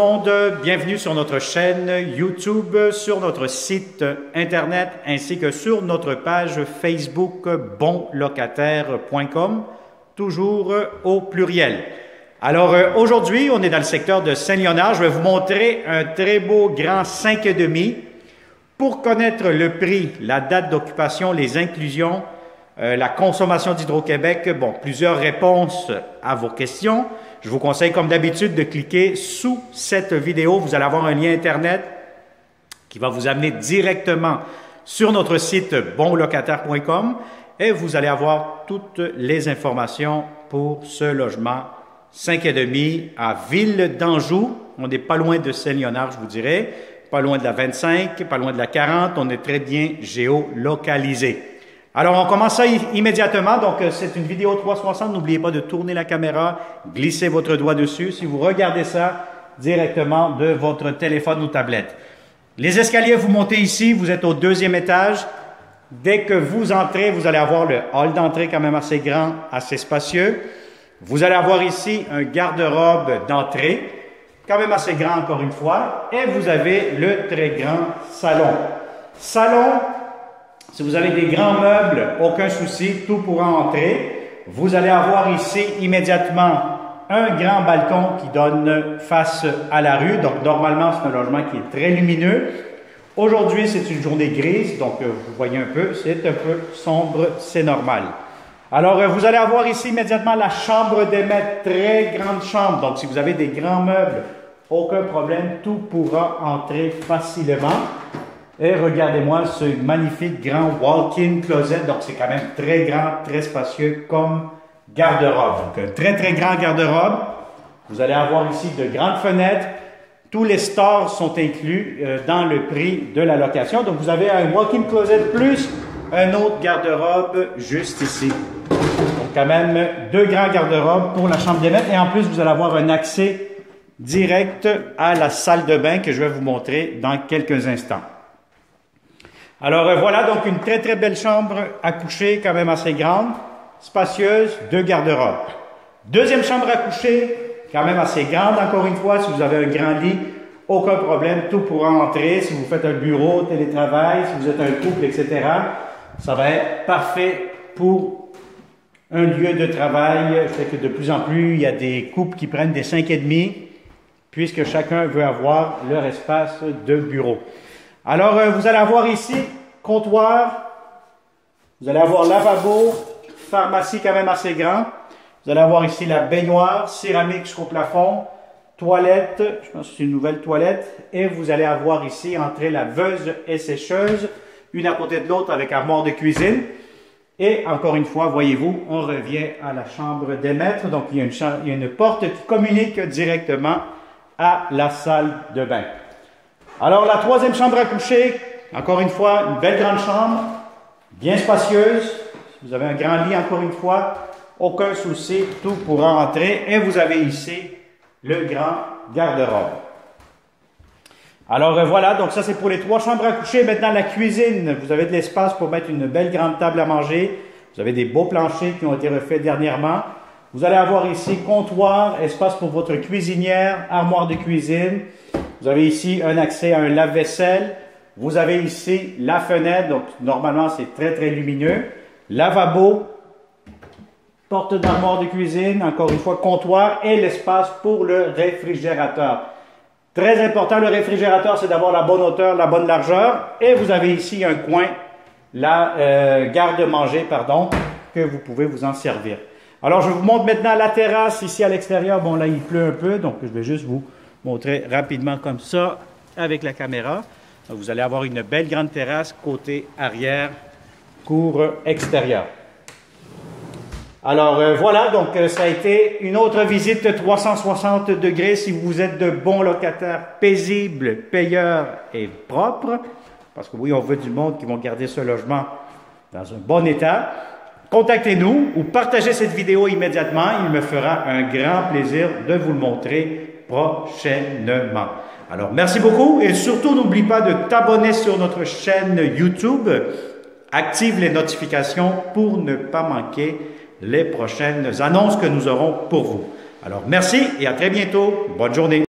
monde, bienvenue sur notre chaîne YouTube, sur notre site internet ainsi que sur notre page Facebook bonlocataire.com, toujours au pluriel. Alors aujourd'hui, on est dans le secteur de Saint-Léonard. Je vais vous montrer un très beau grand 5,5. Pour connaître le prix, la date d'occupation, les inclusions, la consommation d'Hydro-Québec, bon, plusieurs réponses à vos questions. Je vous conseille, comme d'habitude, de cliquer sous cette vidéo. Vous allez avoir un lien Internet qui va vous amener directement sur notre site bonlocataire.com et vous allez avoir toutes les informations pour ce logement 5,5 à Ville d'Anjou. On n'est pas loin de Saint-Léonard, je vous dirais, pas loin de la 25, pas loin de la 40. On est très bien géolocalisé. Alors, on commence ça immédiatement. Donc, c'est une vidéo 360. N'oubliez pas de tourner la caméra, glisser votre doigt dessus si vous regardez ça directement de votre téléphone ou tablette. Les escaliers, vous montez ici, vous êtes au 2e étage. Dès que vous entrez, vous allez avoir le hall d'entrée quand même assez grand, assez spacieux. Vous allez avoir ici un garde-robe d'entrée, quand même assez grand encore une fois. Et vous avez le très grand salon. Salon. Si vous avez des grands meubles, aucun souci, tout pourra entrer. Vous allez avoir ici immédiatement un grand balcon qui donne face à la rue. Donc normalement, c'est un logement qui est très lumineux. Aujourd'hui, c'est une journée grise, donc vous voyez un peu, c'est un peu sombre, c'est normal. Alors, vous allez avoir ici immédiatement la chambre des maîtres, très grande chambre. Donc si vous avez des grands meubles, aucun problème, tout pourra entrer facilement. Et regardez-moi ce magnifique grand walk-in closet. Donc, c'est quand même très grand, très spacieux comme garde-robe. Donc, un très, très grand garde-robe. Vous allez avoir ici de grandes fenêtres. Tous les stores sont inclus dans le prix de la location. Donc, vous avez un walk-in closet plus un autre garde-robe juste ici. Donc, quand même, deux grands garde-robes pour la chambre des maîtres. Et en plus, vous allez avoir un accès direct à la salle de bain que je vais vous montrer dans quelques instants. Alors voilà, donc une très très belle chambre à coucher, quand même assez grande, spacieuse, deux garde-robes. Deuxième chambre à coucher, quand même assez grande, encore une fois, si vous avez un grand lit, aucun problème, tout pourra entrer. Si vous faites un bureau, télétravail, si vous êtes un couple, etc., ça va être parfait pour un lieu de travail. Je sais que de plus en plus, il y a des couples qui prennent des 5,5, puisque chacun veut avoir leur espace de bureau. Alors, vous allez avoir ici comptoir, vous allez avoir lavabo, pharmacie quand même assez grand, vous allez avoir ici la baignoire, céramique jusqu'au plafond, toilette, je pense que c'est une nouvelle toilette, et vous allez avoir ici entrée la veuse et sécheuse, une à côté de l'autre avec armoire de cuisine. Et encore une fois, voyez-vous, on revient à la chambre des maîtres, donc il y a une porte qui communique directement à la salle de bain. Alors, la troisième chambre à coucher, encore une fois, une belle grande chambre, bien spacieuse. Si vous avez un grand lit, encore une fois, aucun souci, tout pourra entrer. Et vous avez ici le grand garde-robe. Alors voilà, donc ça c'est pour les trois chambres à coucher. Maintenant, la cuisine, vous avez de l'espace pour mettre une belle grande table à manger. Vous avez des beaux planchers qui ont été refaits dernièrement. Vous allez avoir ici comptoir, espace pour votre cuisinière, armoire de cuisine. Vous avez ici un accès à un lave-vaisselle. Vous avez ici la fenêtre, donc normalement c'est très très lumineux. Lavabo, porte d'armoire de cuisine, encore une fois comptoir et l'espace pour le réfrigérateur. Très important, le réfrigérateur, c'est d'avoir la bonne hauteur, la bonne largeur. Et vous avez ici un coin, la garde-manger, pardon, que vous pouvez vous en servir. Alors je vous montre maintenant la terrasse ici à l'extérieur. Bon là il pleut un peu, donc je vais juste vous montrer rapidement comme ça avec la caméra. Donc, vous allez avoir une belle grande terrasse côté arrière, cour extérieure. Alors voilà, donc ça a été une autre visite 360 degrés si vous êtes de bons locataires paisibles, payeurs et propres. Parce que oui, on veut du monde qui vont garder ce logement dans un bon état. Contactez-nous ou partagez cette vidéo immédiatement. Il me fera un grand plaisir de vous le montrer prochainement. Alors, merci beaucoup et surtout, n'oublie pas de t'abonner sur notre chaîne YouTube. Active les notifications pour ne pas manquer les prochaines annonces que nous aurons pour vous. Alors, merci et à très bientôt. Bonne journée.